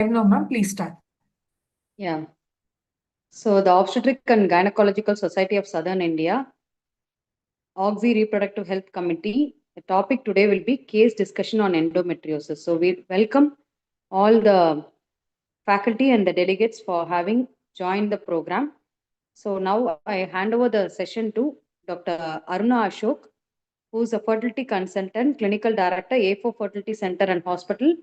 No, ma'am, please start. Yeah. So the Obstetric and Gynecological Society of Southern India, Oxy Reproductive Health Committee. The topic today will be case discussion on endometriosis. So we welcome all the faculty and the delegates for having joined the program. So now I hand over the session to Dr. Aruna Ashok, who is a fertility consultant, clinical director, A4 Fertility Center and Hospital.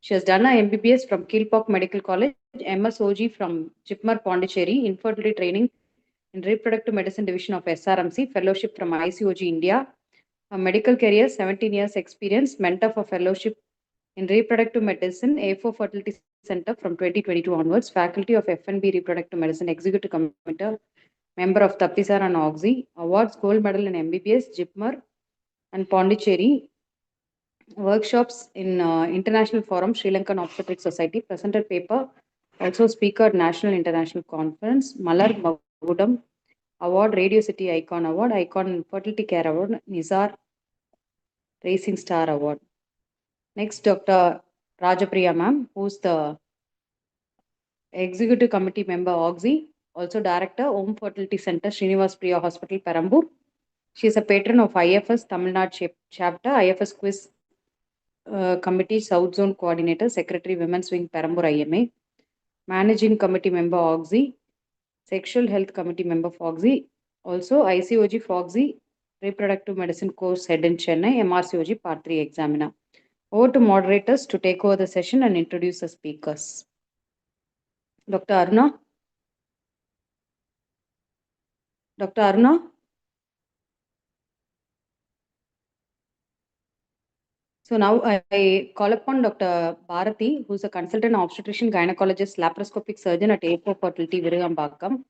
She has done a MBBS from Kilpauk Medical College, MSOG from Jipmar Pondicherry, infertility training in reproductive medicine division of SRMC, fellowship from ICOG India, a medical career, 17 years experience, mentor for fellowship in reproductive medicine, A4 Fertility Center from 2022 onwards, faculty of FNB Reproductive Medicine, executive committee, member of Tapisar and Oxy, awards gold medal in MBBS, Jipmar and Pondicherry, workshops in International Forum, Sri Lankan Obstetric Society, presented paper, also speaker at National International Conference, Malar Magudam Award, Radio City Icon Award, Icon Fertility Care Award, Nizar Racing Star Award. Next, Dr. Rajapriya ma'am, who's the Executive Committee member, Oxy, also Director, Om Fertility Center, Srinivas Priya Hospital, Perambur. She is a patron of IFS Tamil Nadu chapter, IFS Quiz Committee, South Zone Coordinator, Secretary, Women's Wing, Perambur IMA, Managing Committee member, Oxy, Sexual Health Committee member, Foxy, also ICOG Foxy, Reproductive Medicine Course Head in Chennai, MRCOG Part 3 Examiner. Over to moderators to take over the session and introduce the speakers. Dr. Aruna? Dr. Aruna? So now I call upon Dr. Bharati, who is a consultant obstetrician, gynecologist, laparoscopic surgeon at A4 Fertility, Virugambakam.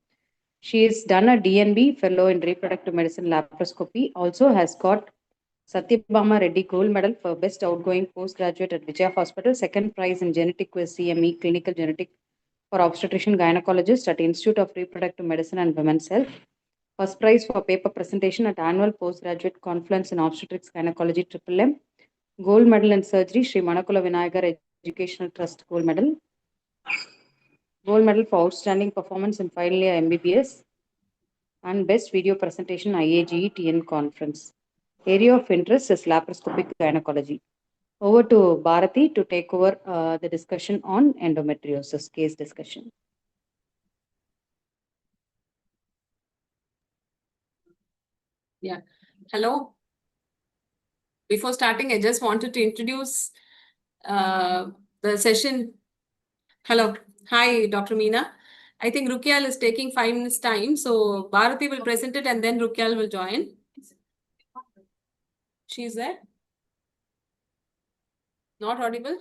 She has done a DNB fellow in reproductive medicine laparoscopy. Also has got Satyabhama Reddy Gold Medal for Best Outgoing Postgraduate at Vijaya Hospital, second prize in Genetic Quiz CME, Clinical Genetic for Obstetrician Gynecologist at Institute of Reproductive Medicine and Women's Health. First prize for paper presentation at Annual Postgraduate Conference in Obstetrics Gynecology MMM. Gold Medal in Surgery, Sri Manakula Vinayagar Educational Trust Gold Medal. Gold Medal for Outstanding Performance in Final Year MBBS. And Best Video Presentation IAGE TN Conference. Area of interest is laparoscopic gynecology. Over to Bharati to take over the discussion on endometriosis case discussion. Yeah. Hello. Before starting, I just wanted to introduce the session. Hello. Hi, Dr. Meena. I think Rukyal is taking 5 minutes time. So Bharati will present it and then Rukyal will join. She's there? Not audible?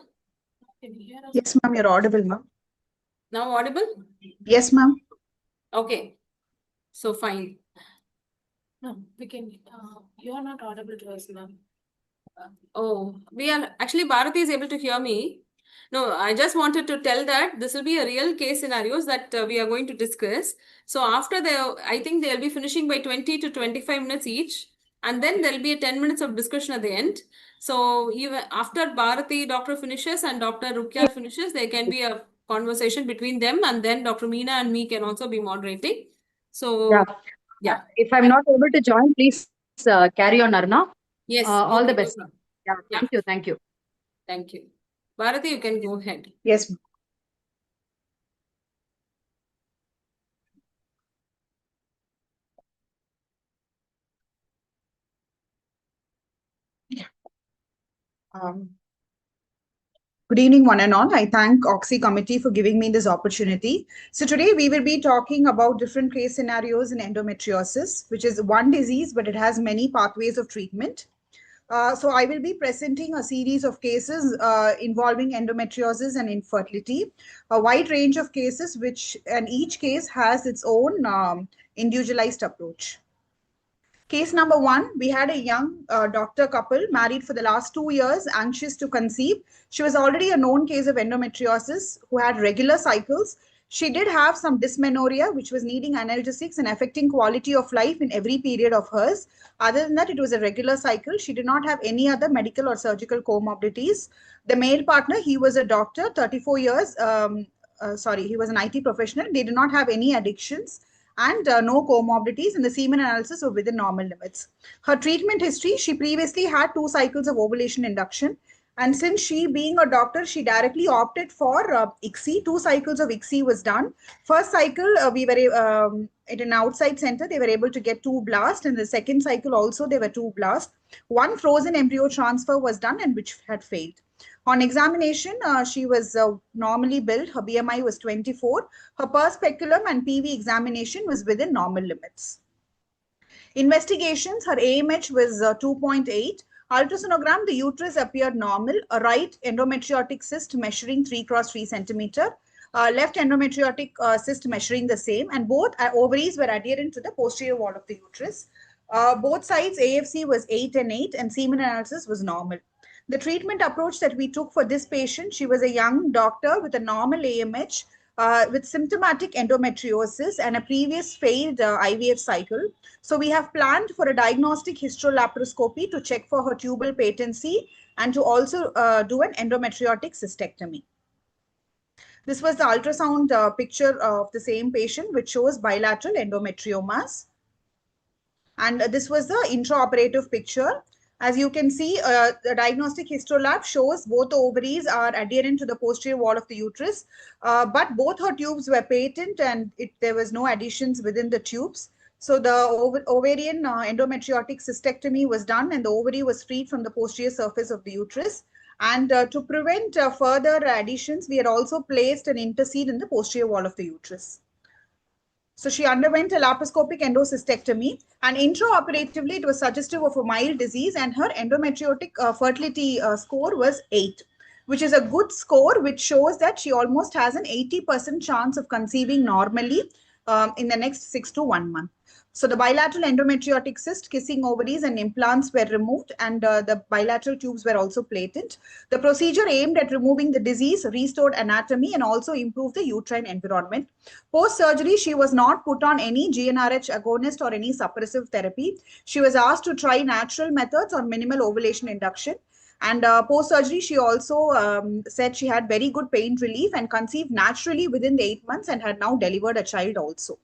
Can you hear us? Yes, ma'am, you're audible, ma'am. Now audible? Yes, ma'am. Okay. So fine. No, we can. You are not audible to us, ma'am. Oh, we are actually Bharati is able to hear me. No, I just wanted to tell that this will be a real case scenarios that we are going to discuss. So after I think they'll be finishing by 20 to 25 minutes each. And then there'll be a 10 minutes of discussion at the end. So even after Bharati, Dr. finishes and Dr. Rukyal finishes, there can be a conversation between them. And then Dr. Meena and me can also be moderating. So yeah. If I'm not able to join, please carry on, Aruna. Yes. All okay, the best. No Yeah, thank you. Thank you. Thank you. Bharati, you can go ahead. Yes. Good evening, one and all. I thank Oxy Committee for giving me this opportunity. So today we will be talking about different case scenarios in endometriosis, which is one disease, but it has many pathways of treatment. So I will be presenting a series of cases involving endometriosis and infertility, a wide range of cases, and each case has its own individualized approach. Case number 1, we had a young doctor couple married for the last 2 years, anxious to conceive. She was already a known case of endometriosis who had regular cycles. She did have some dysmenorrhea, which was needing analgesics and affecting quality of life in every period of hers. Other than that, it was a regular cycle. She did not have any other medical or surgical comorbidities. The male partner, he was a doctor, 34 years. He was an IT professional. They did not have any addictions and no comorbidities, and the semen analysis were within normal limits. Her treatment history, she previously had 2 cycles of ovulation induction. And since she being a doctor, she directly opted for ICSI. 2 cycles of ICSI was done. First cycle, we were at an outside center, they were able to get 2 blasts. And the second cycle also, there were 2 blasts. 1 frozen embryo transfer was done and which had failed. On examination, she was normally built. Her BMI was 24. Her pars speculum and PV examination was within normal limits. Investigations, her AMH was 2.8. Ultrasonogram, the uterus appeared normal. A right endometriotic cyst measuring 3 × 3 centimeter. Left endometriotic cyst measuring the same. And both ovaries were adherent to the posterior wall of the uterus. Both sides, AFC was 8 and 8 and semen analysis was normal. The treatment approach that we took for this patient, she was a young doctor with a normal AMH, with symptomatic endometriosis and a previous failed IVF cycle. So we have planned for a diagnostic hysterolaparoscopy to check for her tubal patency and to also do an endometriotic cystectomy. This was the ultrasound picture of the same patient, which shows bilateral endometriomas. And this was the intraoperative picture. As you can see, the diagnostic histolab shows both the ovaries are adherent to the posterior wall of the uterus, but both her tubes were patent and there was no additions within the tubes. So the ovarian endometriotic cystectomy was done and the ovary was freed from the posterior surface of the uterus. And to prevent further additions, we had also placed an interseed in the posterior wall of the uterus. So she underwent a laparoscopic endocystectomy, and intraoperatively it was suggestive of a mild disease, and her endometriotic fertility score was 8, which is a good score, which shows that she almost has an 80% chance of conceiving normally in the next 6 to 1 month. So the bilateral endometriotic cyst, kissing ovaries and implants were removed, and the bilateral tubes were also plated. The procedure aimed at removing the disease, restored anatomy, and also improved the uterine environment. Post-surgery, she was not put on any GnRH agonist or any suppressive therapy. She was asked to try natural methods or minimal ovulation induction. And post-surgery, she also said she had very good pain relief and conceived naturally within the 8 months and had now delivered a child also.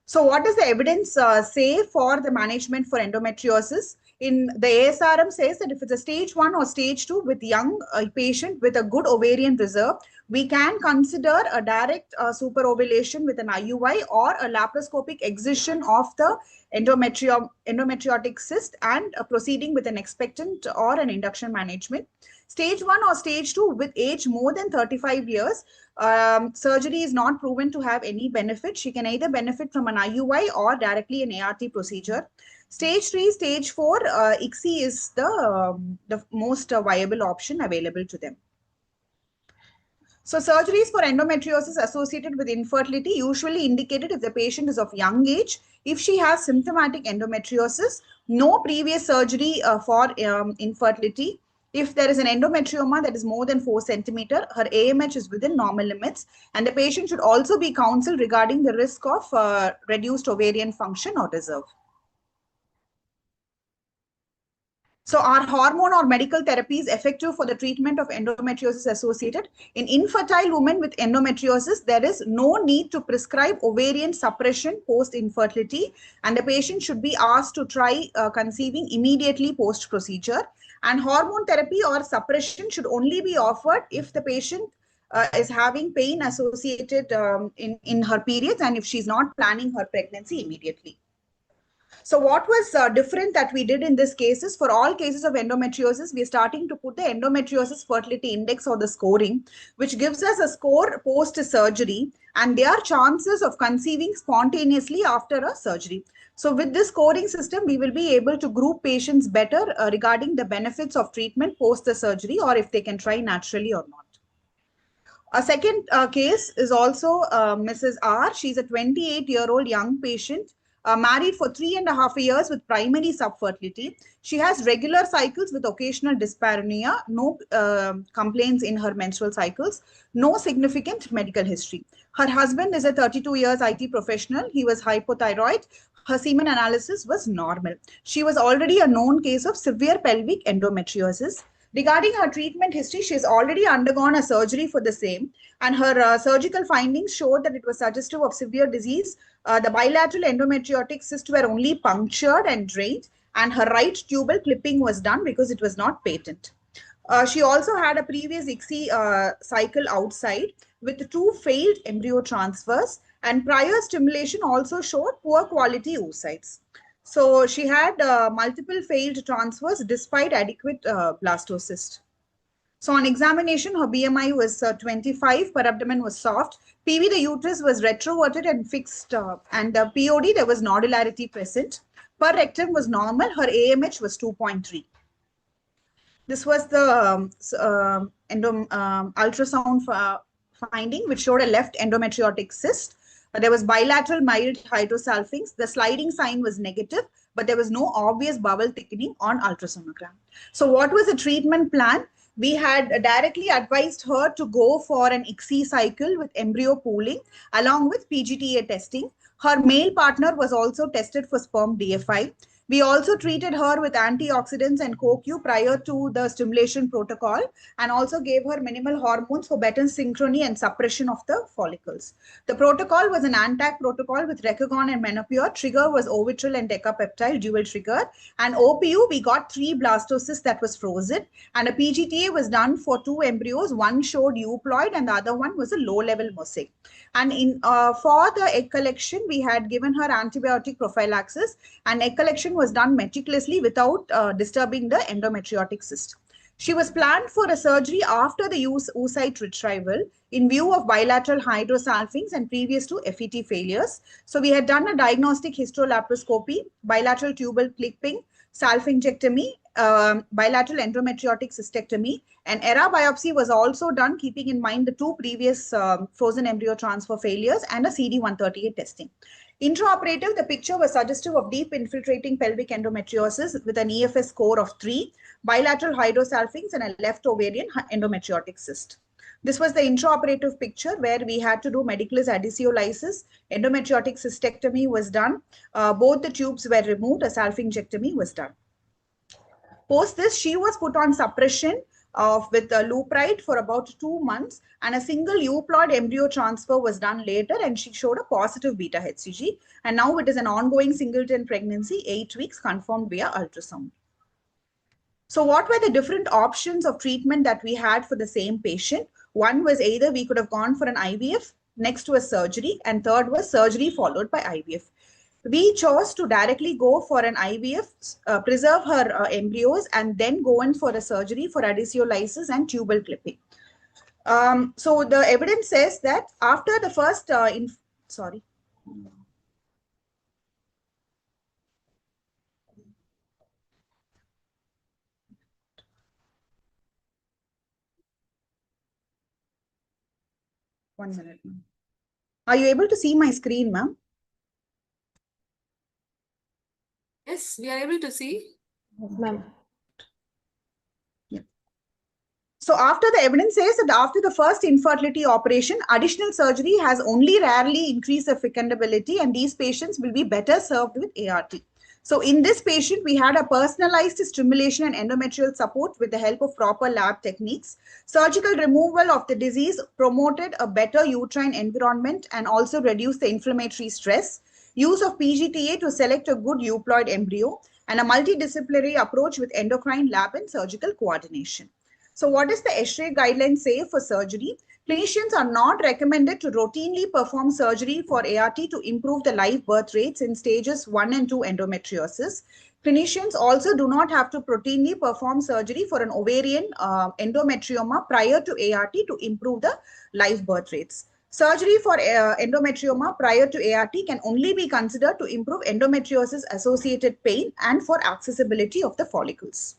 So what does the evidence say for the management for endometriosis? In the ASRM says that if it's a stage 1 or stage 2 with young patient with a good ovarian reserve, we can consider a direct superovulation with an IUI or a laparoscopic excision of the endometriotic cyst and proceeding with an expectant or an induction management. Stage 1 or stage 2 with age more than 35 years, surgery is not proven to have any benefit. She can either benefit from an IUI or directly an ART procedure. Stage 3, stage 4, ICSI is the most viable option available to them. So surgeries for endometriosis associated with infertility usually indicated if the patient is of young age, if she has symptomatic endometriosis, no previous surgery for infertility. If there is an endometrioma that is more than 4 centimeter, her AMH is within normal limits, and the patient should also be counseled regarding the risk of reduced ovarian function or reserve. So are hormone or medical therapies effective for the treatment of endometriosis associated? In infertile women with endometriosis, there is no need to prescribe ovarian suppression post-infertility, and the patient should be asked to try conceiving immediately post-procedure. And hormone therapy or suppression should only be offered if the patient is having pain associated in her periods and if she's not planning her pregnancy immediately. So what was different that we did in this case is for all cases of endometriosis, we are starting to put the endometriosis fertility index or the scoring, which gives us a score post-surgery and their chances of conceiving spontaneously after a surgery. So with this scoring system, we will be able to group patients better regarding the benefits of treatment post the surgery or if they can try naturally or not. A second case is also Mrs. R. She's a 28-year-old young patient. married for 3.5 years with primary subfertility. She has regular cycles with occasional dyspareunia, no complaints in her menstrual cycles, no significant medical history. Her husband is a 32 years IT professional. He was hypothyroid. Her semen analysis was normal. She was already a known case of severe pelvic endometriosis. Regarding her treatment history, she has already undergone a surgery for the same, and her surgical findings showed that it was suggestive of severe disease. The bilateral endometriotic cysts were only punctured and drained, and her right tubal clipping was done because it was not patent. She also had a previous ICSI cycle outside with 2 failed embryo transfers, and prior stimulation also showed poor quality oocytes. So she had multiple failed transfers despite adequate blastocyst. So on examination, her BMI was 25, per abdomen was soft, PV, the uterus was retroverted and fixed, and POD, there was nodularity present. Per rectum was normal, her AMH was 2.3. This was the ultrasound finding, which showed a left endometriotic cyst. There was bilateral mild hydrosalpinx. The sliding sign was negative, but there was no obvious bowel thickening on ultrasonogram. So what was the treatment plan? We had directly advised her to go for an ICSI cycle with embryo pooling along with PGTA testing. Her male partner was also tested for sperm DFI. We also treated her with antioxidants and CoQ prior to the stimulation protocol, and also gave her minimal hormones for better synchrony and suppression of the follicles. The protocol was an ANTAC protocol with Recagon and Menopur. Trigger was Ovitril and Decapeptyl, dual trigger. And OPU, we got 3 blastocysts that was frozen. And a PGTA was done for 2 embryos. One showed euploid and the other one was a low-level mosaic. And for the egg collection, we had given her antibiotic prophylaxis, and egg collection was done meticulously without disturbing the endometriotic cyst. She was planned for a surgery after the oocyte retrieval in view of bilateral hydrosalpinx and previous to FET failures. So we had done a diagnostic hysterolaparoscopy, bilateral tubal clipping, salpingectomy, bilateral endometriotic cystectomy, and ERA biopsy was also done, keeping in mind the 2 previous frozen embryo transfer failures and a CD138 testing. Intraoperative, the picture was suggestive of deep infiltrating pelvic endometriosis with an EFS score of 3, bilateral hydrosalpinx, and a left ovarian endometriotic cyst. This was the intraoperative picture where we had to do medicalist adhesiolysis. Endometriotic cystectomy was done. Both the tubes were removed. A salpingectomy was done. Post this, she was put on suppression with lupride for about 2 months, and a single euploid embryo transfer was done later, and she showed a positive beta HCG. And now it is an ongoing singleton pregnancy, 8 weeks, confirmed via ultrasound. So what were the different options of treatment that we had for the same patient? One was either we could have gone for an IVF, next to a surgery, and third was surgery followed by IVF. We chose to directly go for an IVF, preserve her embryos, and then go in for a surgery for adhesiolysis and tubal clipping. So the evidence says that after the first, One minute. Are you able to see my screen, ma'am? Yes, we are able to see. Yes, ma'am. Yeah. So after the evidence says that after the first infertility operation, additional surgery has only rarely increased the fecundability, and these patients will be better served with ART. So in this patient, we had a personalized stimulation and endometrial support with the help of proper lab techniques. Surgical removal of the disease promoted a better uterine environment and also reduced the inflammatory stress. Use of PGTA to select a good euploid embryo, and a multidisciplinary approach with endocrine lab and surgical coordination. So what does the ESHRE guideline say for surgery? Clinicians are not recommended to routinely perform surgery for ART to improve the live birth rates in stages 1 and 2 endometriosis. Clinicians also do not have to routinely perform surgery for an ovarian endometrioma prior to ART to improve the live birth rates. Surgery for endometrioma prior to ART can only be considered to improve endometriosis associated pain and for accessibility of the follicles.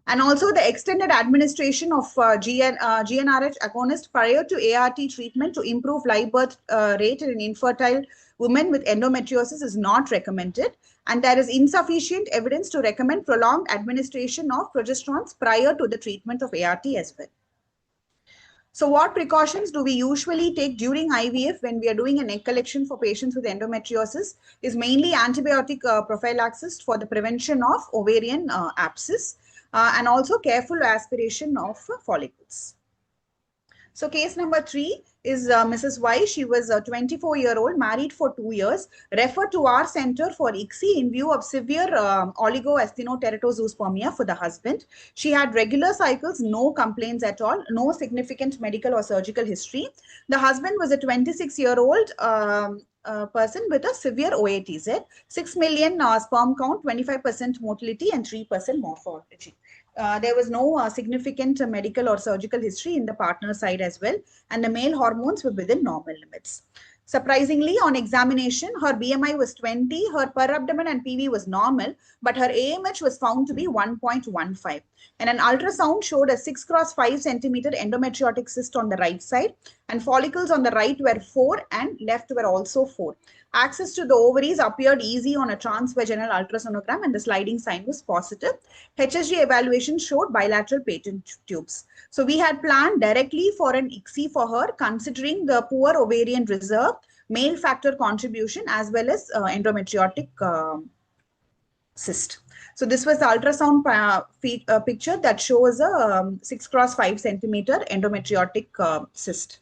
And also the extended administration of GnRH agonist prior to ART treatment to improve live birth rate in infertile women with endometriosis is not recommended. And there is insufficient evidence to recommend prolonged administration of progesterones prior to the treatment of ART as well. So what precautions do we usually take during IVF when we are doing an egg collection for patients with endometriosis is mainly antibiotic prophylaxis for the prevention of ovarian abscess and also careful aspiration of follicles. So case number 3 is Mrs. Y. She was a 24-year-old, married for 2 years, referred to our center for ICSI in view of severe oligoasthenoteratozoospermia for the husband. She had regular cycles, no complaints at all, no significant medical or surgical history. The husband was a 26-year-old person with a severe OATZ, 6 million sperm count, 25% motility and 3% morphology. There was no significant medical or surgical history in the partner side as well, and the male hormones were within normal limits. Surprisingly, on examination, her BMI was 20, her per abdomen and PV was normal, but her AMH was found to be 1.15. And an ultrasound showed a 6x5 centimeter endometriotic cyst on the right side, and follicles on the right were 4 and left were also 4. Access to the ovaries appeared easy on a transvaginal ultrasonogram, and the sliding sign was positive. HSG evaluation showed bilateral patent tubes. So we had planned directly for an ICSI for her, considering the poor ovarian reserve, male factor contribution, as well as endometriotic cyst. So this was the ultrasound picture that shows a 6x5 centimeter endometriotic cyst.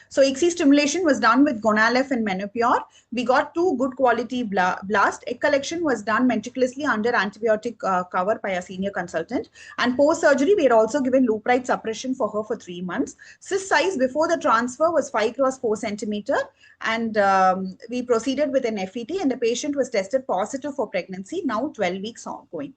So ICSI stimulation was done with Gonalef and Menopure. We got 2 good quality blast. Egg collection was done meticulously under antibiotic cover by a senior consultant. And post-surgery, we had also given leupride suppression for her for 3 months. Cyst size before the transfer was 5x4 centimeter. And we proceeded with an FET, and the patient was tested positive for pregnancy, now 12 weeks ongoing.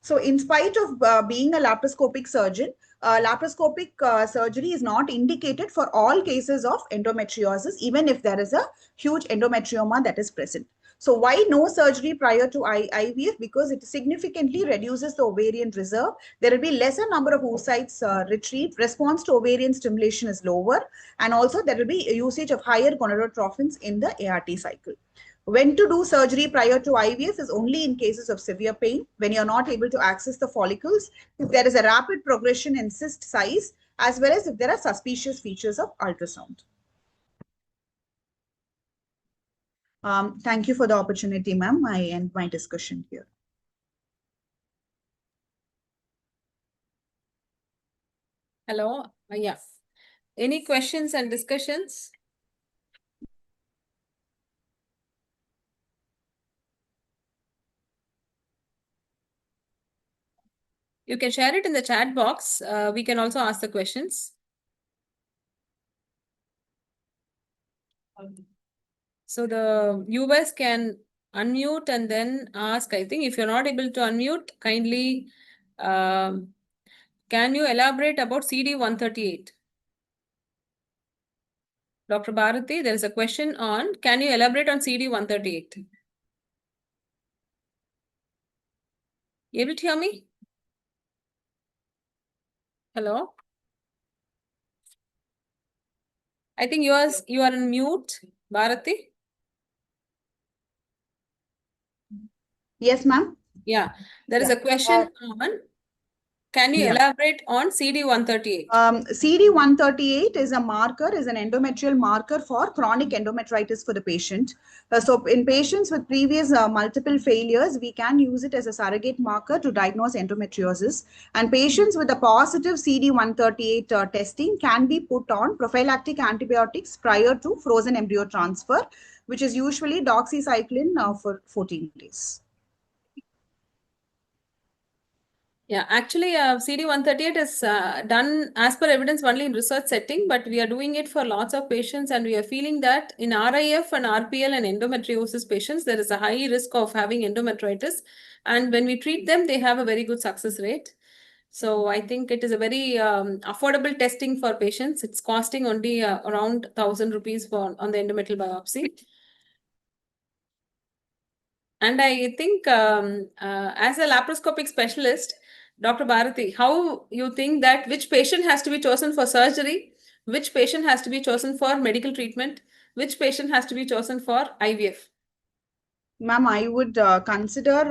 So in spite of being a laparoscopic surgeon, laparoscopic surgery is not indicated for all cases of endometriosis, even if there is a huge endometrioma that is present. So why no surgery prior to IVF? Because it significantly reduces the ovarian reserve. There will be lesser number of oocytes retrieved. Response to ovarian stimulation is lower. And also there will be a usage of higher gonadotrophins in the ART cycle. When to do surgery prior to IVF is only in cases of severe pain, when you're not able to access the follicles, if there is a rapid progression in cyst size, as well as if there are suspicious features of ultrasound. Thank you for the opportunity, ma'am. I end my discussion here. Hello. Yeah. Any questions and discussions? You can share it in the chat box. We can also ask the questions. So the viewers can unmute and then ask. I think if you're not able to unmute, kindly can you elaborate about CD138? Dr. Bharati, there is a question on, can you elaborate on CD138? You able to hear me? Hello? I think you are on mute, Bharati. Yes, ma'am. Yeah, there is a question on, can you elaborate on CD138? CD138 is a marker, is an endometrial marker for chronic endometritis for the patient. So in patients with previous multiple failures, we can use it as a surrogate marker to diagnose endometriosis. And patients with a positive CD138 testing can be put on prophylactic antibiotics prior to frozen embryo transfer, which is usually doxycycline for 14 days. Yeah, actually, CD138 is done as per evidence only in research setting, but we are doing it for lots of patients, and we are feeling that in RIF and RPL and endometriosis patients, there is a high risk of having endometritis. And when we treat them, they have a very good success rate. So I think it is a very affordable testing for patients. It's costing only around 1,000 rupees on the endometrial biopsy. And I think as a laparoscopic specialist, Dr. Bharati, how you think that which patient has to be chosen for surgery, which patient has to be chosen for medical treatment, which patient has to be chosen for IVF? Ma'am, I would consider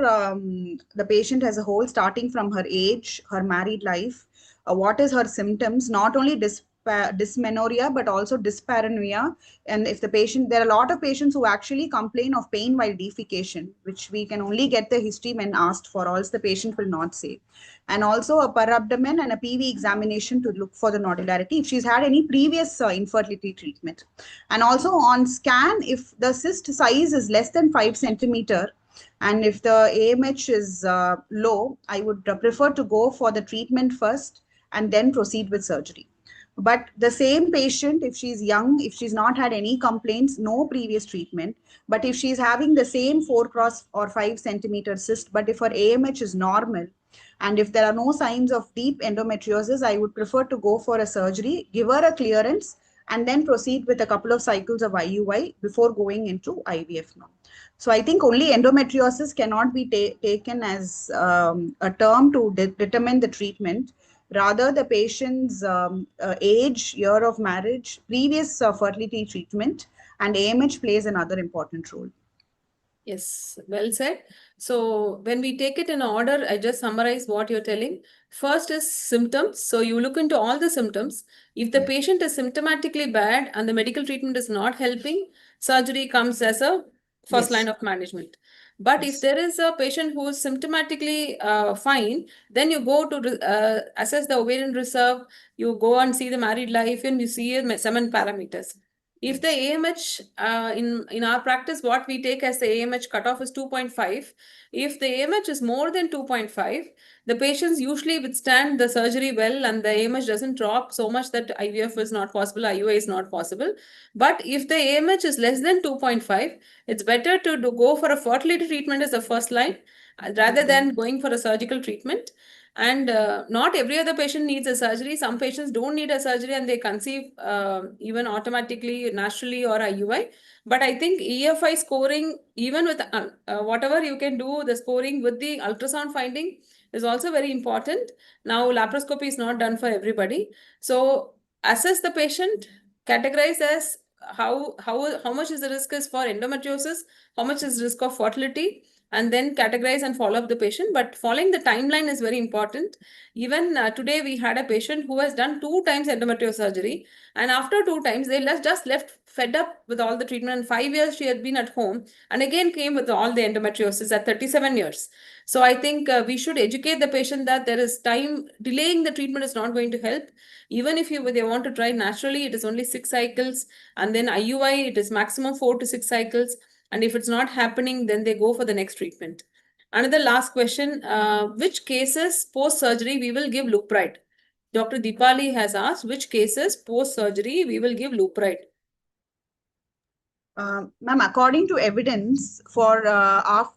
the patient as a whole, starting from her age, her married life, what is her symptoms, not only dysmenorrhea, but also dyspareunia. And if the patient, there are a lot of patients who actually complain of pain while defecation, which we can only get the history when asked for, or else the patient will not say. And also a per abdomen and a PV examination to look for the nodularity if she's had any previous infertility treatment. And also on scan, if the cyst size is less than 5 centimeter and if the AMH is low, I would prefer to go for the treatment first and then proceed with surgery. But the same patient, if she's young, if she's not had any complaints, no previous treatment, but if she's having the same 4 cross or 5 centimeter cyst, but if her AMH is normal, and if there are no signs of deep endometriosis, I would prefer to go for a surgery, give her a clearance, and then proceed with a couple of cycles of IUI before going into IVF now. So I think only endometriosis cannot be taken as a term to determine the treatment. Rather, the patient's age, year of marriage, previous fertility treatment, and AMH plays another important role. Yes, well said. So when we take it in order, I just summarize what you're telling. First is symptoms. So you look into all the symptoms. If the patient is symptomatically bad and the medical treatment is not helping, surgery comes as a first line of management. But if there is a patient who is symptomatically fine, then you go to assess the ovarian reserve, you go and see the married life, and you see semen parameters. If the AMH, in our practice, what we take as the AMH cutoff is 2.5. If the AMH is more than 2.5, the patients usually withstand the surgery well and the AMH doesn't drop so much that IVF is not possible, IUI is not possible. But if the AMH is less than 2.5, it's better to go for a fertility treatment as the first line rather than going for a surgical treatment. And not every other patient needs a surgery. Some patients don't need a surgery and they conceive even automatically, naturally, or IUI. But I think EFI scoring, even with whatever you can do, the scoring with the ultrasound finding is also very important. Now, laparoscopy is not done for everybody. So assess the patient, categorize as how much is the risk is for endometriosis, how much is risk of fertility, and then categorize and follow up the patient. But following the timeline is very important. Even today, we had a patient who has done 2 times endometriosis surgery. And after 2 times, they just left fed up with all the treatment. And 5 years she had been at home and again came with all the endometriosis at 37 years. So I think we should educate the patient that there is time. Delaying the treatment is not going to help. Even if they want to try naturally, it is only 6 cycles. And then IUI, it is maximum 4 to 6 cycles. And if it's not happening, then they go for the next treatment. Another last question, which cases post-surgery we will give Leupride? Dr. Deepali has asked, which cases post-surgery we will give Leupride? Ma'am, according to evidence, for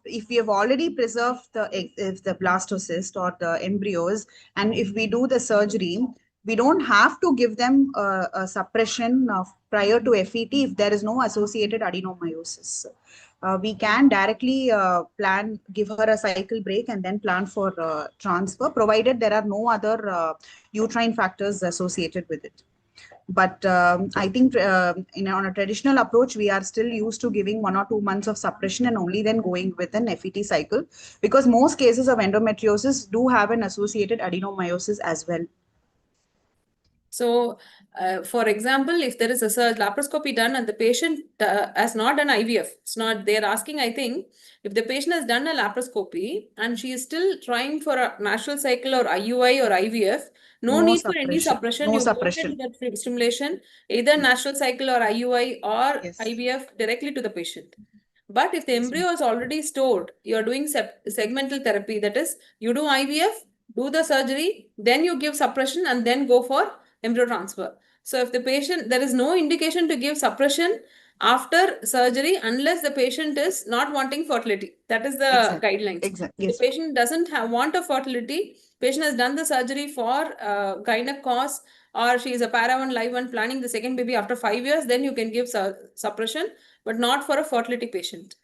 if we have already preserved the blastocyst or the embryos, and if we do the surgery, we don't have to give them a suppression prior to FET if there is no associated adenomyosis. We can directly give her a cycle break and then plan for transfer, provided there are no other uterine factors associated with it. But I think on a traditional approach, we are still used to giving 1 or 2 months of suppression and only then going with an FET cycle, because most cases of endometriosis do have an associated adenomyosis as well. So, for example, if there is a laparoscopy done and the patient has not done IVF, they're asking, I think, if the patient has done a laparoscopy and she is still trying for a natural cycle or IUI or IVF, no need for any suppression. No you suppression. Go ahead with that stimulation, either natural cycle or IUI or Yes. IVF directly to the patient. But if the embryo is already stored, you're doing segmental therapy, that is, you do IVF, do the surgery, then you give suppression and then go for embryo transfer. So if the patient, there is no indication to give suppression after surgery unless the patient is not wanting fertility. That is the guidelines. Exactly. If the patient doesn't want a fertility, patient has done the surgery for gynec cause, or she is a para 1 live 1 planning the second baby after 5 years, then you can give suppression, but not for a fertility patient.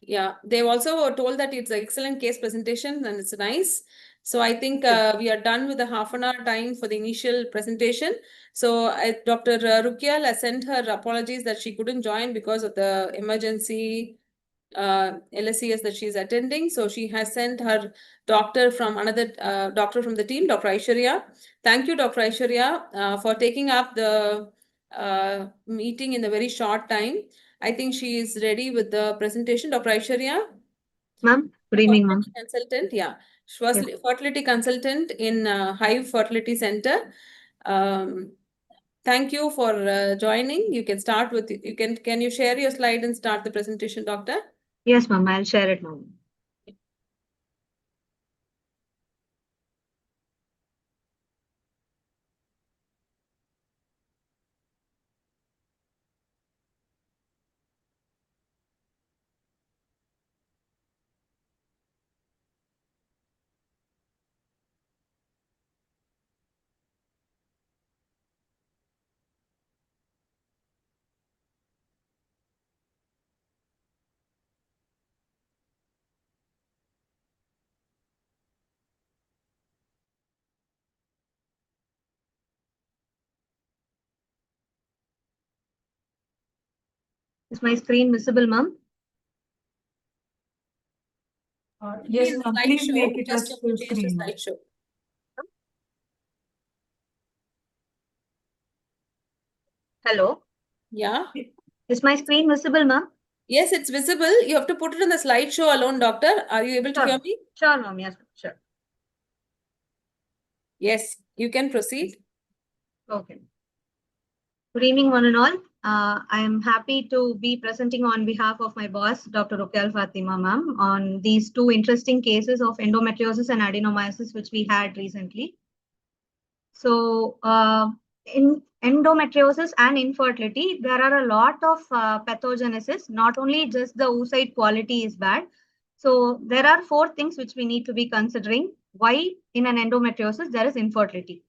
Yeah, they've also told that it's an excellent case presentation and it's nice. So I think we are done with the half an hour time for the initial presentation. So Dr. Rukyal has sent her apologies that she couldn't join because of the emergency LSCS that she's attending. So she has sent her doctor from another doctor from the team, Dr. Aishwarya. Thank you, Dr. Aishwarya, for taking up the meeting in a very short time. I think she is ready with the presentation. Dr. Aishwarya? Ma'am, good evening, ma'am. Consultant, yeah. She was fertility consultant in Hive Fertility Center. Thank you for joining. You can start with, can you share your slide and start the presentation, doctor? Yes, ma'am, I'll share it now. Is my screen visible, ma'am? Yes, ma'am. Please make it Just as full change the screen. slideshow. Hello? Yeah. Is my screen visible, ma'am? Yes, it's visible. You have to put it in the slideshow alone, doctor. Are you able to hear me? Sure, ma'am. Yes, sure. Yes, you can proceed. Okay. Good evening, one and all. I am happy to be presenting on behalf of my boss, Dr. Rukyal Fatima, ma'am, on these two interesting cases of endometriosis and adenomyosis, which we had recently. So, in endometriosis and infertility, there are a lot of pathogenesis, not only just the oocyte quality is bad. So, there are four things which we need to be considering why in an endometriosis there is infertility.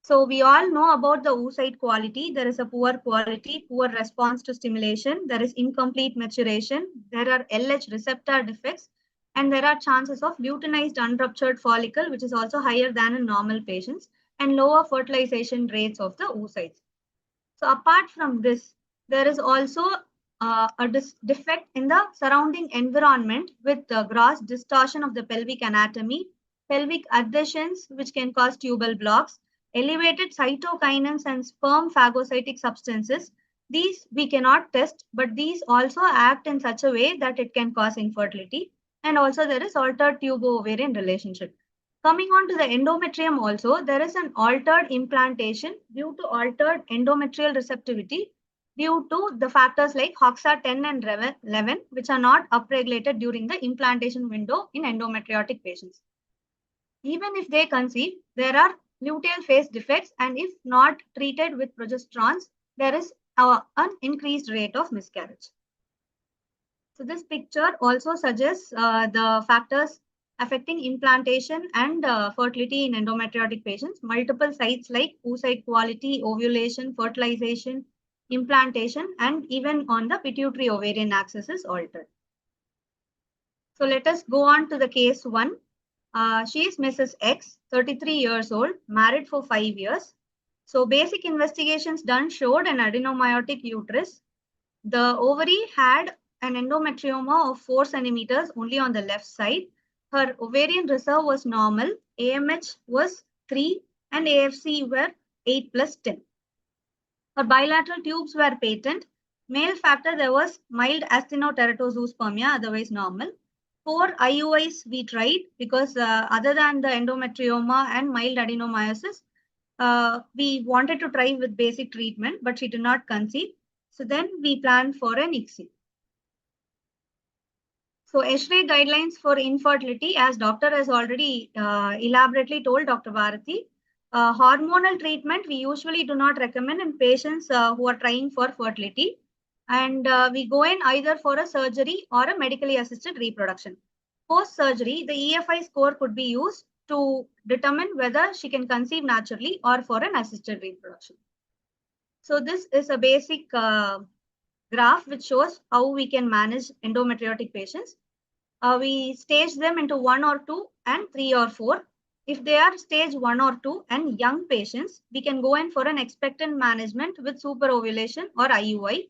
So, we all know about the oocyte quality. There is a poor quality, poor response to stimulation. There is incomplete maturation. There are LH receptor defects. And there are chances of luteinized unruptured follicle, which is also higher than in normal patients, and lower fertilization rates of the oocytes. So apart from this, there is also a defect in the surrounding environment with the gross distortion of the pelvic anatomy, pelvic adhesions, which can cause tubal blocks, elevated cytokinins and sperm phagocytic substances. These we cannot test, but these also act in such a way that it can cause infertility. And also there is altered tube-ovarian relationship. Coming on to the endometrium also, there is an altered implantation due to altered endometrial receptivity due to the factors like HOXA10 and 11, which are not upregulated during the implantation window in endometriotic patients. Even if they conceive, there are luteal phase defects, and if not treated with progesterones, there is an increased rate of miscarriage. So this picture also suggests the factors affecting implantation and fertility in endometriotic patients. Multiple sites like oocyte quality, ovulation, fertilization, implantation, and even on the pituitary ovarian axis is altered. So let us go on to the case 1. She is Mrs. X, 33 years old, married for 5 years. So basic investigations done showed an adenomyotic uterus. The ovary had an endometrioma of 4 centimeters only on the left side. Her ovarian reserve was normal. AMH was 3 and AFC were 8 plus 10. Her bilateral tubes were patent. Male factor, there was mild asthenoteratozoospermia, otherwise normal. 4 IUIs we tried because other than the endometrioma and mild adenomyosis, we wanted to try with basic treatment, but she did not conceive. So then we planned for an ICSI. So ESHRE guidelines for infertility, as doctor has already elaborately told, Dr. Bharati, hormonal treatment we usually do not recommend in patients who are trying for fertility. And we go in either for a surgery or a medically assisted reproduction. Post-surgery, the EFI score could be used to determine whether she can conceive naturally or for an assisted reproduction. So this is a basic graph which shows how we can manage endometriotic patients. We stage them into 1 or 2 and 3 or 4. If they are stage 1 or 2 and young patients, we can go in for an expectant management with superovulation or IUI.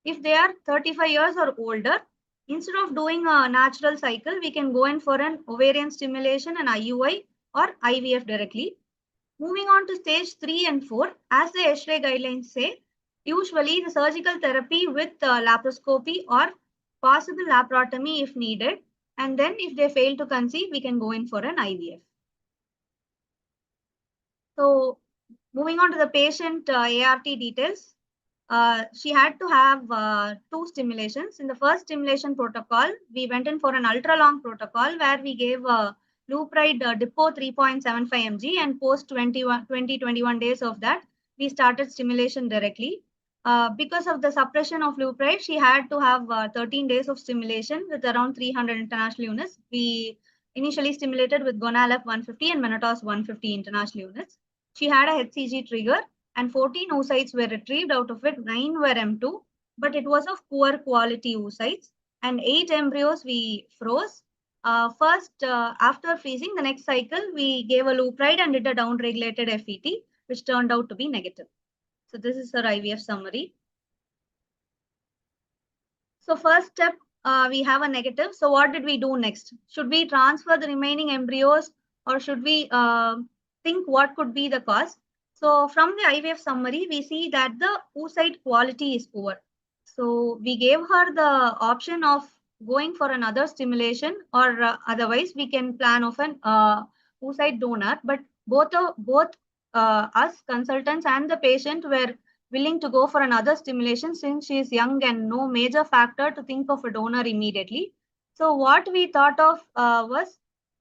If they are 35 years or older, instead of doing a natural cycle, we can go in for an ovarian stimulation and IUI or IVF directly. Moving on to stage 3 and 4, as the ESHRE guidelines say, usually the surgical therapy with laparoscopy or possible laparotomy if needed. And then if they fail to conceive, we can go in for an IVF. So moving on to the patient ART details. She had to have 2 stimulations. In the first stimulation protocol, we went in for an ultra-long protocol where we gave Lupride Depot 3.75 mg, and post 21 days of that, we started stimulation directly. Because of the suppression of Lupride, she had to have 13 days of stimulation with around 300 international units. We initially stimulated with Gonalep 150 and Menotos 150 international units. She had a HCG trigger and 14 oocytes were retrieved, out of it 9 were M2, but it was of poor quality oocytes, and 8 embryos we froze. After freezing, the next cycle, we gave a Lupride and did a downregulated FET, which turned out to be negative. So this is her IVF summary. So first step, we have a negative. So what did we do next? Should we transfer the remaining embryos, or should we think what could be the cause? So from the IVF summary, we see that the oocyte quality is poor. So we gave her the option of going for another stimulation, or otherwise we can plan of an oocyte donor. But both us consultants and the patient were willing to go for another stimulation since she is young and no major factor to think of a donor immediately. So what we thought of was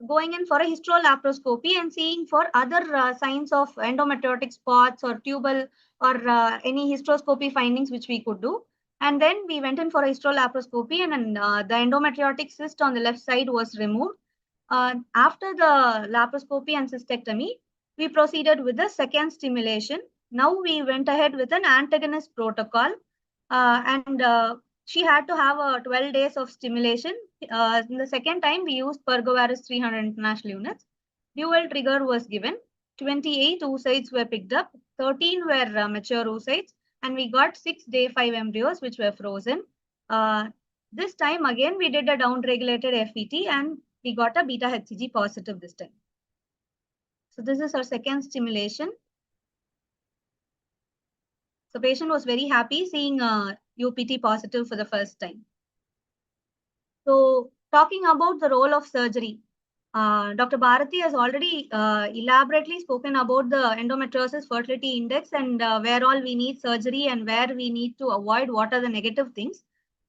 going in for a hysterolaparoscopy and seeing for other signs of endometriotic spots or tubal or any hysteroscopy findings which we could do. And then we went in for a hysterolaparoscopy, and the endometriotic cyst on the left side was removed. After the laparoscopy and cystectomy, we proceeded with the second stimulation. Now we went ahead with an antagonist protocol, and she had to have 12 days of stimulation. In the second time, we used Pergovaris 300 international units. Dual trigger was given. 28 oocytes were picked up. 13 were mature oocytes, and we got 6 day 5 embryos which were frozen. This time again, we did a downregulated FET and we got a beta HCG positive this time. So this is our second stimulation. So patient was very happy seeing UPT positive for the first time. So talking about the role of surgery, Dr. Bharati has already elaborately spoken about the endometriosis fertility index and where all we need surgery and where we need to avoid what are the negative things.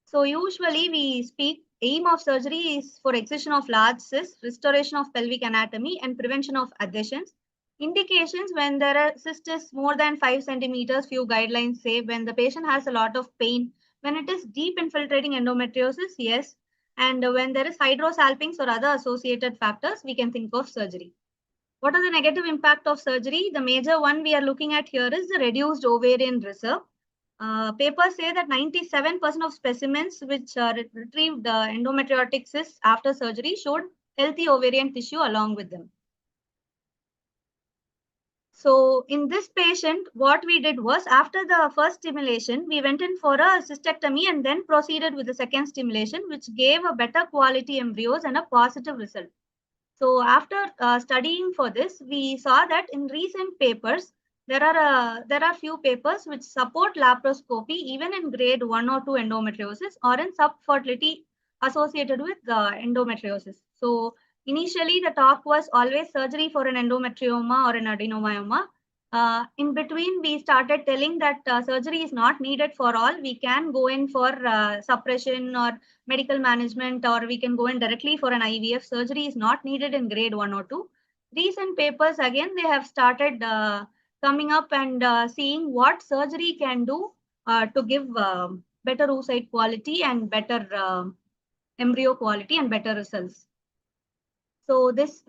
So usually we speak, aim of surgery is for excision of large cysts, restoration of pelvic anatomy, and prevention of adhesions. Indications: when there are cyst is more than 5 centimeters, few guidelines say when the patient has a lot of pain, when it is deep infiltrating endometriosis, yes. And when there is hydrosalpinx or other associated factors, we can think of surgery. What are the negative impact of surgery? The major one we are looking at here is the reduced ovarian reserve. Papers say that 97% of specimens which retrieved endometriotic cysts after surgery showed healthy ovarian tissue along with them. So in this patient, what we did was, after the first stimulation, we went in for a cystectomy and then proceeded with the second stimulation, which gave a better quality embryos and a positive result. So after studying for this, we saw that in recent papers, there are few papers which support laparoscopy even in grade 1 or 2 endometriosis or in subfertility associated with endometriosis. So initially, the talk was always surgery for an endometrioma or an adenomyoma. In between, we started telling that surgery is not needed for all. We can go in for suppression or medical management, or we can go in directly for an IVF. Surgery is not needed in grade 1 or 2. Recent papers, again, they have started coming up and seeing what surgery can do to give better oocyte quality and better embryo quality and better results. So this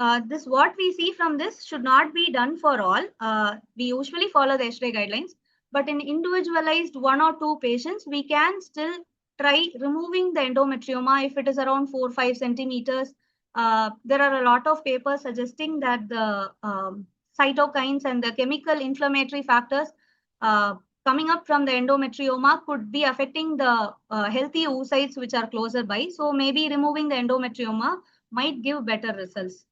what we see from this should not be done for all. We usually follow the ESHRE guidelines, But in individualized 1 or 2 patients, we can still try removing the endometrioma if it is around 4 or 5 centimeters. There are a lot of papers suggesting that the cytokines and the chemical inflammatory factors coming up from the endometrioma could be affecting the healthy oocytes which are closer by. So maybe removing the endometrioma might give better results.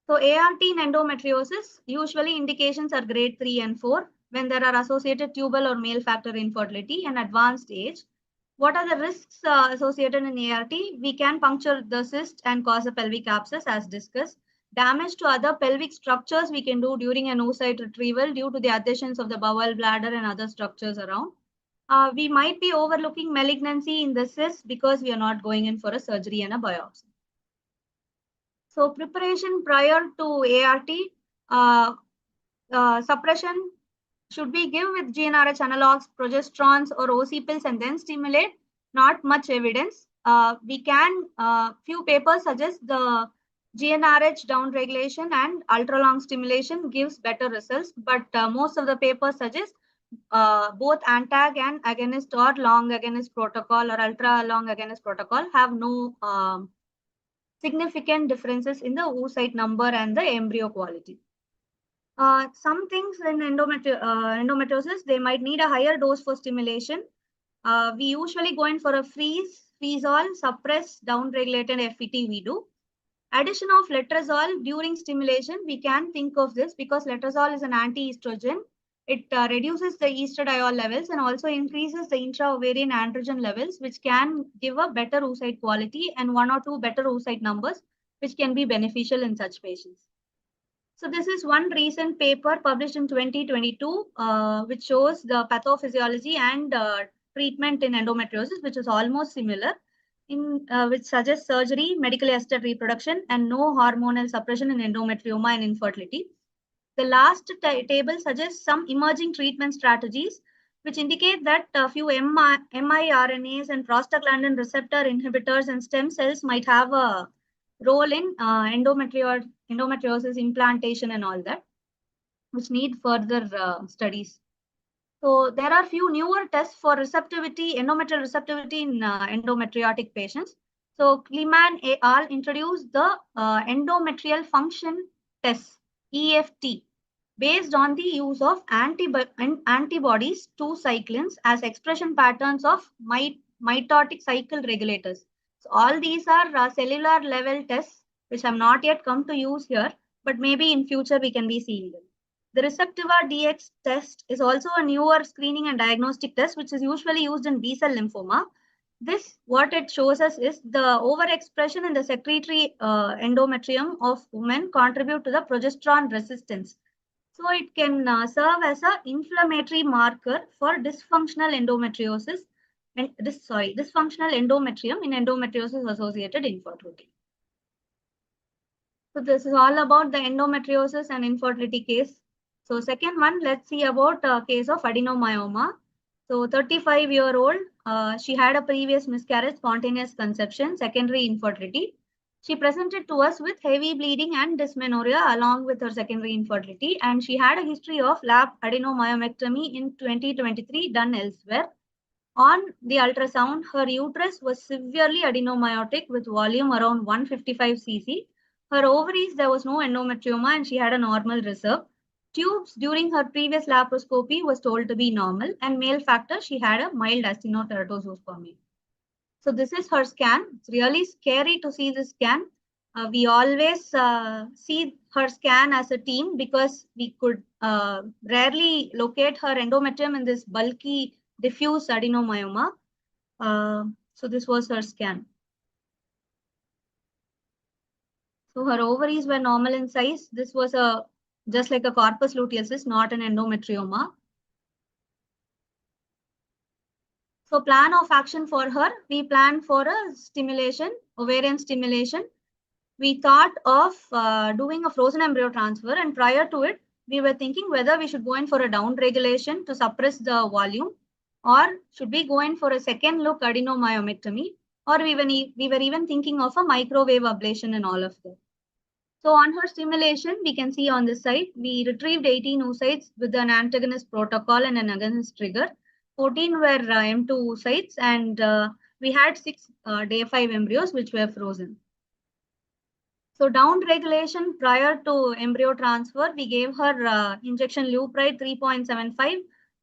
So ART in endometriosis, usually indications are grade 3 and 4 when there are associated tubal or male factor infertility and advanced age. What are the risks associated in ART? We can puncture the cyst and cause a pelvic abscess as discussed. Damage to other pelvic structures we can do during an oocyte retrieval due to the adhesions of the bowel, bladder and other structures around. We might be overlooking malignancy in the cyst because we are not going in for a surgery and a biopsy. So preparation prior to ART, suppression should we give with GnRH analogs, progesterones or OC pills and then stimulate? Not much evidence. We can, few papers suggest the GnRH downregulation and ultra-long stimulation gives better results, but most of the papers suggest both antag and agonist or long agonist protocol or ultra-long agonist protocol have no significant differences in the oocyte number and the embryo quality. Some things in endometriosis, they might need a higher dose for stimulation. We usually go in for a freeze-all, suppress, down-regulated FET we do. Addition of letrozole during stimulation, we can think of this because letrozole is an anti-estrogen. It reduces the estradiol levels and also increases the intra-ovarian androgen levels, which can give a better oocyte quality and 1 or 2 better oocyte numbers, which can be beneficial in such patients. So this is one recent paper published in 2022, which shows the pathophysiology and treatment in endometriosis, which is almost similar, which suggests surgery, medically assisted reproduction, and no hormonal suppression in endometrioma and infertility. The last table suggests some emerging treatment strategies, which indicate that a few miRNAs and prostaglandin receptor inhibitors and stem cells might have a role in endometriosis implantation and all that, which need further studies. So there are few newer tests for receptivity, endometrial receptivity in endometriotic patients. So Kleeman et al. Introduced the endometrial function test, EFT, based on the use of antibodies to cyclins as expression patterns of mitotic cycle regulators. So all these are cellular level tests, which have not yet come to use here, but maybe in future we can be seeing them. The Receptiva DX test is also a newer screening and diagnostic test, which is usually used in B-cell lymphoma. This, what it shows us is the overexpression in the secretory endometrium of women contribute to the progesterone resistance. So it can serve as an inflammatory marker for dysfunctional endometriosis and dysfunctional endometrium in endometriosis associated infertility. So this is all about the endometriosis and infertility case. So second one, let's see about a case of adenomyoma. So 35-year-old, she had a previous miscarriage, spontaneous conception, secondary infertility. She presented to us with heavy bleeding and dysmenorrhea along with her secondary infertility, and she had a history of lap adenomyomectomy in 2023 done elsewhere. On the ultrasound, her uterus was severely adenomyotic with volume around 155 cc. Her ovaries, there was no endometrioma and she had a normal reserve. Tubes during her previous laparoscopy was told to be normal, and male factor, she had a mild astenoteratozoospermia. So this is her scan. It's really scary to see this scan. We always see her scan as a team because we could rarely locate her endometrium in this bulky diffuse adenomyoma. So this was her scan. So her ovaries were normal in size. This was just like a corpus luteal cyst, not an endometrioma. So plan of action for her, we planned for a stimulation, ovarian stimulation. We thought of doing a frozen embryo transfer, and prior to it, we were thinking whether we should go in for a down regulation to suppress the volume, or should we go in for a second look adenomyomectomy, or we were even thinking of a microwave ablation and all of that. So on her stimulation, we can see on this side, we retrieved 18 oocytes with an antagonist protocol and an agonist trigger. 14 were M2 oocytes, and we had 6 day 5 embryos which were frozen. So down regulation prior to embryo transfer, we gave her injection Leupride 3.75,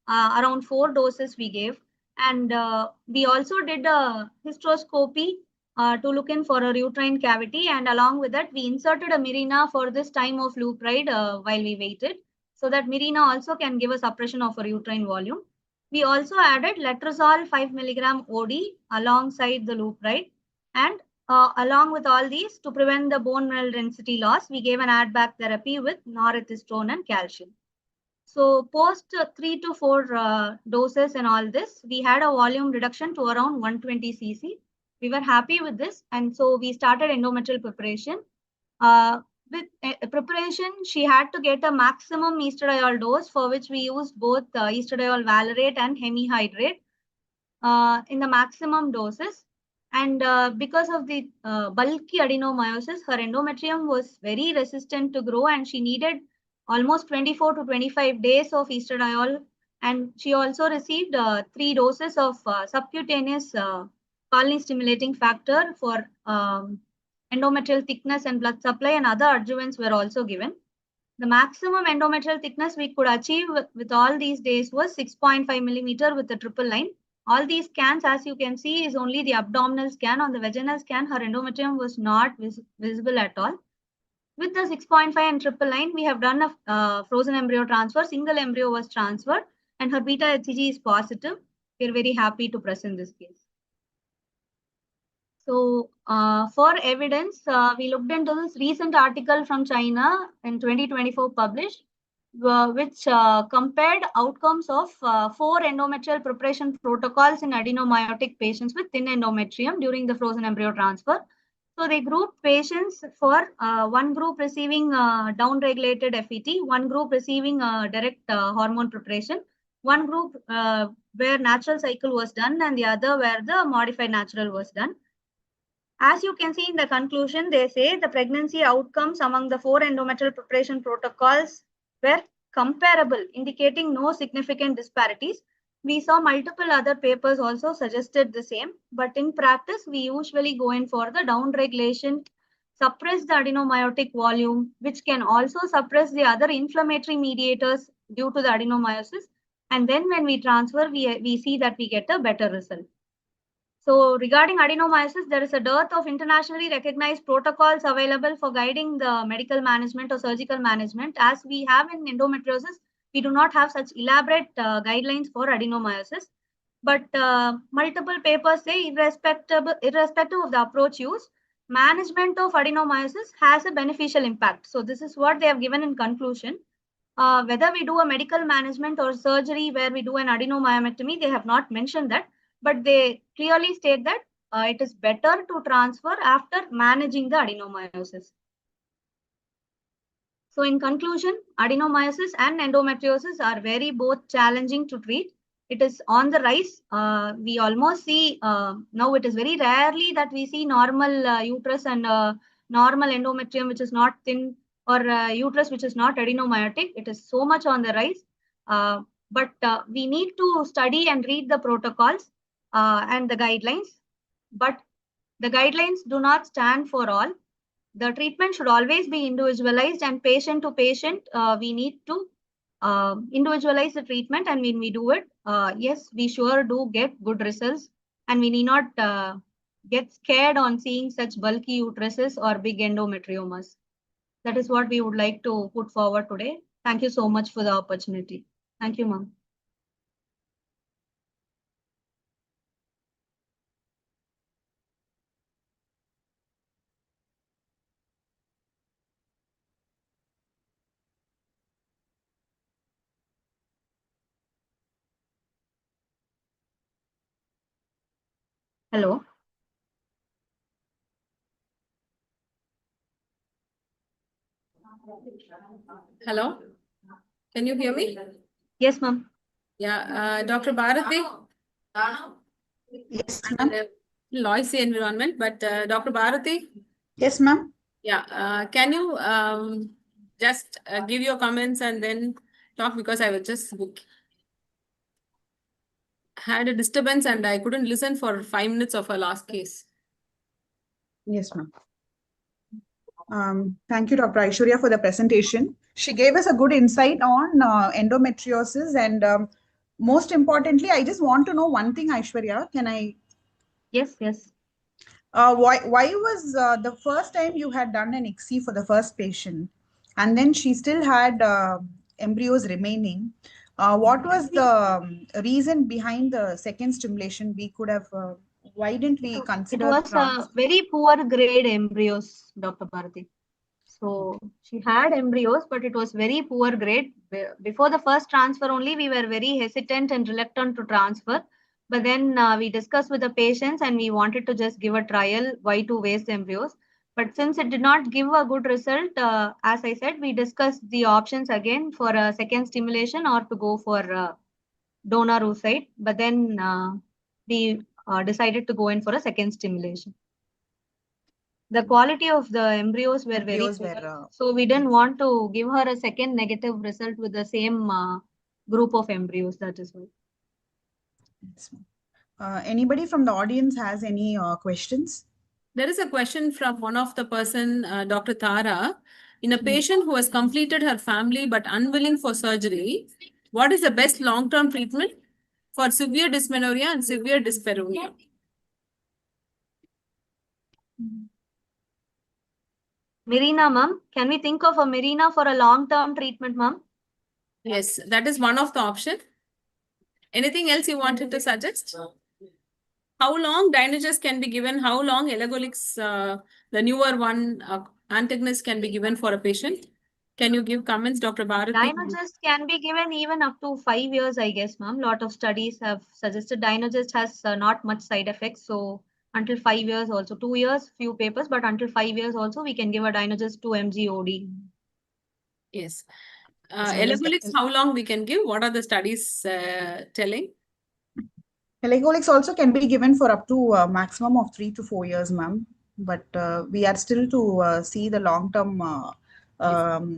around 4 doses we gave. And we also did a hysteroscopy to look in for a uterine cavity. And along with that, we inserted a Mirena for this time of Leupride while we waited. So that Mirena also can give a suppression of her uterine volume. We also added letrozole 5 milligram OD alongside the Leupride. And along with all these, to prevent the bone mineral density loss, we gave an add-back therapy with norethistone and calcium. So post 3 to 4 doses and all this, we had a volume reduction to around 120 cc. We were happy with this, and so we started endometrial preparation. With preparation, she had to get a maximum estradiol dose, for which we used both estradiol valerate and hemihydrate in the maximum doses. And because of the bulky adenomyosis, her endometrium was very resistant to grow, and she needed almost 24 to 25 days of estradiol. And she also received 3 doses of subcutaneous colony stimulating factor for endometrial thickness and blood supply, and other adjuvants were also given. The maximum endometrial thickness we could achieve with all these days was 6.5 millimeter with the triple line. All these scans, as you can see, is only the abdominal scan. On the vaginal scan, her endometrium was not visible at all. With the 6.5 and triple line, we have done a frozen embryo transfer. Single embryo was transferred, and her beta HCG is positive. We are very happy to present this case. So for evidence, we looked into this recent article from China in 2024 published, which compared outcomes of 4 endometrial preparation protocols in adenomyotic patients with thin endometrium during the frozen embryo transfer. So they grouped patients for one group receiving down-regulated FET, one group receiving direct hormone preparation, one group where natural cycle was done, and the other where the modified natural was done. As you can see in the conclusion, they say the pregnancy outcomes among the 4 endometrial preparation protocols were comparable, indicating no significant disparities. We saw multiple other papers also suggested the same, but in practice, we usually go in for the downregulation, suppress the adenomyotic volume, which can also suppress the other inflammatory mediators due to the adenomyosis. And then when we transfer, we see that we get a better result. So regarding adenomyosis, there is a dearth of internationally recognized protocols available for guiding the medical management or surgical management. As we have in endometriosis, we do not have such elaborate guidelines for adenomyosis. But multiple papers say irrespective of the approach used, management of adenomyosis has a beneficial impact. So this is what they have given in conclusion. Whether we do a medical management or surgery where we do an adenomyotomy, they have not mentioned that. But they clearly state that it is better to transfer after managing the adenomyosis. So in conclusion, adenomyosis and endometriosis are very both challenging to treat. It is on the rise. We almost see now it is very rarely that we see normal uterus and normal endometrium which is not thin, or uterus which is not adenomyotic. It is so much on the rise. But we need to study and read the protocols and the guidelines. But the guidelines do not stand for all. The treatment should always be individualized, and patient to patient, we need to individualize the treatment. And when we do it, yes, we sure do get good results, and we need not get scared on seeing such bulky uteruses or big endometriomas. That is what we would like to put forward today. Thank you so much for the opportunity. Thank you, ma'am. Hello. Hello, can you hear me? Yes, ma'am. Yeah, Dr. Bharati. Yes, I'm ma'am. in a noisy environment, but Dr. Bharati. Yes, ma'am. Yeah, can you just give your comments and then talk, because I was just had a disturbance and I couldn't listen for 5 minutes of our last case. Yes, ma'am. Thank you, Dr. Aishwarya, for the presentation. She gave us a good insight on endometriosis, and most importantly, I just want to know one thing, Aishwarya. Can I? Yes, yes. Why was the first time you had done an ICSI for the first patient, and then she still had embryos remaining? What was the reason behind the second stimulation? We could have. Why didn't we It consider was very poor grade embryos, Dr. Bharati. So she had embryos, but it was very poor grade. Before the first transfer only, we were very hesitant and reluctant to transfer. But then we discussed with the patients and we wanted to just give a trial, why to waste the embryos. But since it did not give a good result, as I said, we discussed the options again for a second stimulation or to go for donor oocyte. But then we decided to go in for a second stimulation. The quality of the embryos were very poor, so we didn't want to give her a second negative result with the same group of embryos. That is why. Anybody from the audience has any questions? There is a question from one of the person, Dr. Tara. In a patient who has completed her family but unwilling for surgery, what is the best long-term treatment for severe dysmenorrhea and severe dyspareunia? Mirena, ma'am. Can we think of a Mirena for a long-term treatment, ma'am? Yes, that is one of the option. Anything else you wanted to suggest? How long Dynages can be given? How long Elagolix, the newer one, antagonist can be given for a patient? Can you give comments, Dr. Bharati? Dynogest can be given even up to 5 years, I guess, ma'am. Lot of studies have suggested Dynogest has not much side effects. So until 5 years also, 2 years, few papers, but until 5 years also, we can give a Dynogest 2 mg OD. Yes. Elagolix, how long we can give? What are the studies telling? Elagolix also can be given for up to a maximum of 3 to 4 years, ma'am. But we are still to see the long-term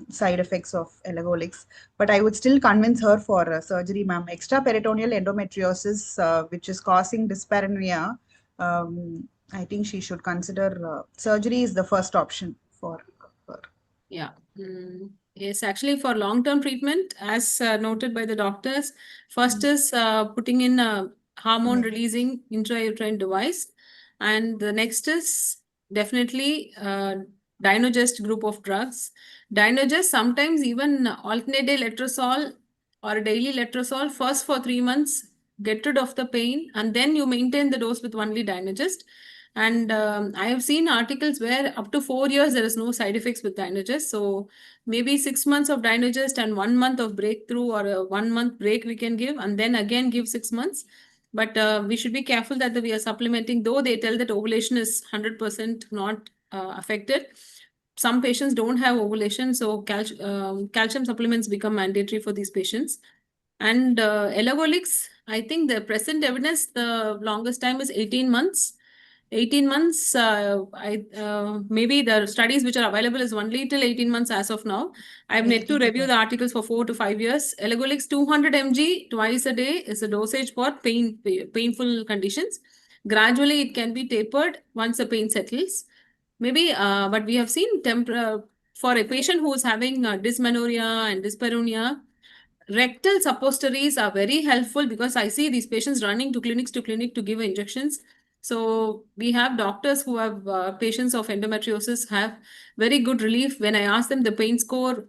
side effects of Elagolix. But I would still convince her for surgery, ma'am. Extraperitoneal endometriosis, which is causing dyspareunia, I think she should consider surgery is the first option for her. Yeah. Yes, actually for long-term treatment, as noted by the doctors, first is putting in a hormone-releasing intrauterine device. And the next is definitely Dynogest group of drugs. Dynogest, sometimes even alternate day letrozole or daily letrozole, first for 3 months, get rid of the pain, and then you maintain the dose with only Dynogest. And I have seen articles where up to 4 years there is no side effects with Dynogest. So maybe 6 months of Dynogest and 1 month of breakthrough or a 1 month break we can give, and then again give 6 months. But we should be careful that we are supplementing, though they tell that ovulation is 100% not affected. Some patients don't have ovulation, so calcium supplements become mandatory for these patients. And Elagolix, I think the present evidence, the longest time is 18 months. 18 months, maybe the studies which are available is only till 18 months as of now. I've yet to review the articles for 4 to 5 years. Elagolix 200 mg twice a day is a dosage for painful conditions. Gradually, it can be tapered once the pain settles. Maybe, but we have seen for a patient who is having dysmenorrhea and dyspareunia, rectal suppositories are very helpful, because I see these patients running to clinic to give injections. So we have doctors who have patients of endometriosis have very good relief. When I ask them the pain score,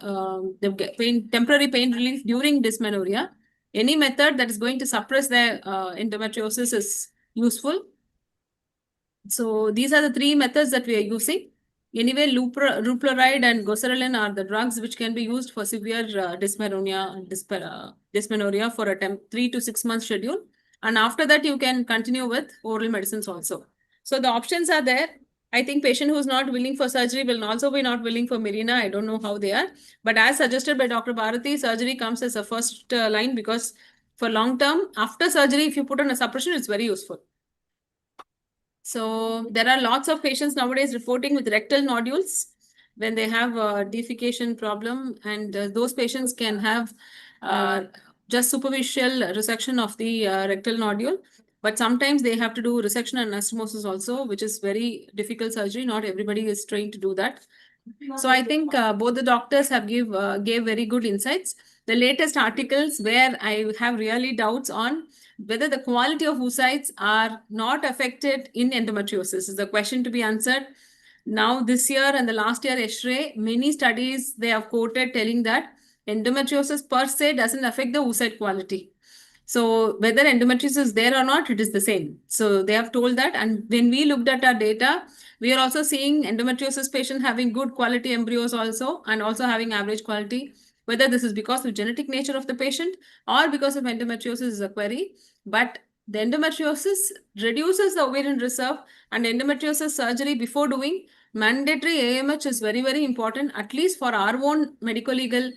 they get temporary pain relief during dysmenorrhea. Any method that is going to suppress their endometriosis is useful. So these are the 3 methods that we are using. Anyway, leuprolide and goserelin are the drugs which can be used for severe dysmenorrhea and dysmenorrhea for a 3 to 6 month schedule. And after that, you can continue with oral medicines also. So the options are there. I think patient who is not willing for surgery will also be not willing for Mirena. I don't know how they are. But as suggested by Dr. Bharati, surgery comes as a first line, because for long term, after surgery, if you put on a suppression, it's very useful. So there are lots of patients nowadays reporting with rectal nodules. when they have a defecation problem, and those patients can have just superficial resection of the rectal nodule. But sometimes they have to do resection and anastomosis also, which is very difficult surgery. Not everybody is trained to do that. So I think both the doctors have gave very good insights. The latest articles where I have really doubts on whether the quality of oocytes are not affected in endometriosis is the question to be answered. Now this year and the last year, ESHRE, many studies they have quoted telling that endometriosis per se doesn't affect the oocyte quality. So whether endometriosis is there or not, it is the same. So they have told that. And when we looked at our data, we are also seeing endometriosis patient having good quality embryos also, and also having average quality. Whether this is because of genetic nature of the patient or because of endometriosis is a query. But the endometriosis reduces the ovarian reserve, and endometriosis surgery before doing mandatory AMH is very, very important, at least for our own medical legal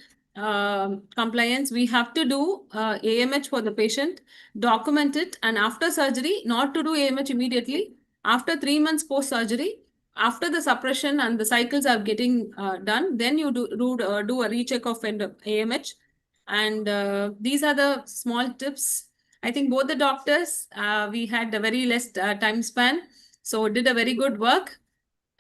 compliance. We have to do AMH for the patient, document it, and after surgery, not to do AMH immediately. After 3 months post surgery, after the suppression and the cycles are getting done, then you do a recheck of AMH. And these are the small tips. I think both the doctors, we had a very less time span, so did a very good work.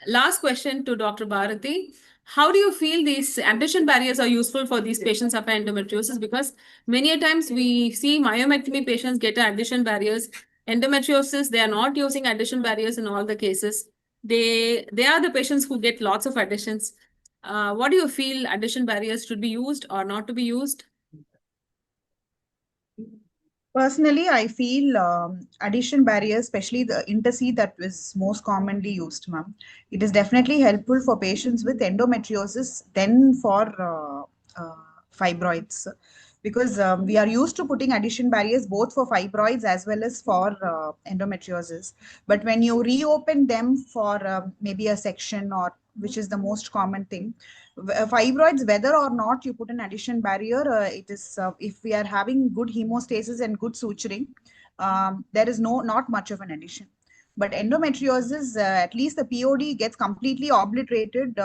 Last question to Dr. Bharati. How do you feel these adhesion barriers are useful for these patients after endometriosis? Because many a times we see myomectomy patients get adhesion barriers. Endometriosis, they are not using adhesion barriers in all the cases. They are the patients who get lots of adhesions. What do you feel adhesion barriers should be used or not to be used? Personally, I feel addition barriers, especially the interseed that is most commonly used, ma'am. It is definitely helpful for patients with endometriosis than for fibroids, because we are used to putting addition barriers both for fibroids as well as for endometriosis. But when you reopen them for maybe a section, or which is the most common thing, fibroids, whether or not you put an addition barrier, it is if we are having good hemostasis and good suturing, there is not much of an addition. But endometriosis, at least the POD gets completely obliterated.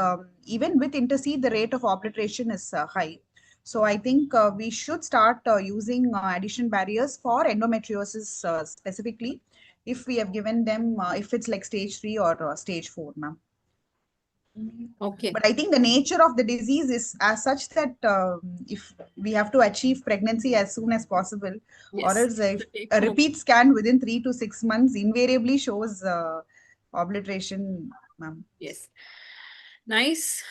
Even with interseed, the rate of obliteration is high. So I think we should start using addition barriers for endometriosis specifically, if we have given them, if it's like stage 3 or stage 4, ma'am. Okay. But I think the nature of the disease is as such that if we have to achieve pregnancy as soon as possible, Yes. or else if a repeat scan within 3 to 6 months invariably shows obliteration, ma'am. Yes. Nice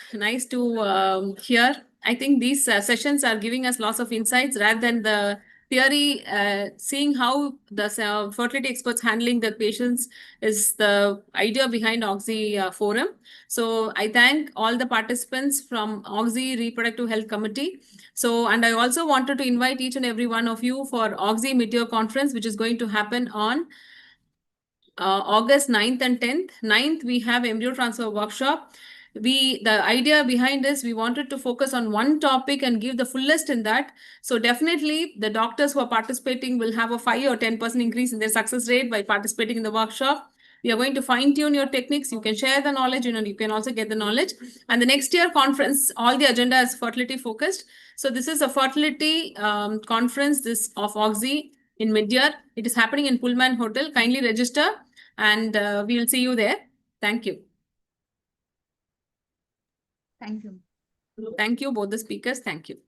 to hear. I think these sessions are giving us lots of insights rather than the theory. Seeing how the fertility experts handling the patients is the idea behind Oxy Forum. So I thank all the participants from Oxy Reproductive Health Committee. So, and I also wanted to invite each and every one of you for Oxy Meteor Conference, which is going to happen on August 9th and 10th. 9th, we have embryo transfer workshop. The idea behind this, we wanted to focus on one topic and give the fullest in that. So definitely the doctors who are participating will have a 5 or 10% increase in their success rate by participating in the workshop. We are going to fine tune your techniques. You can share the knowledge, you can also get the knowledge. And the next year conference, all the agenda is fertility focused. So this is a fertility conference this of Oxy in mid-year. It is happening in Pullman Hotel. Kindly register, and we will see you there. Thank you. Thank you. Thank you, both the speakers. Thank you.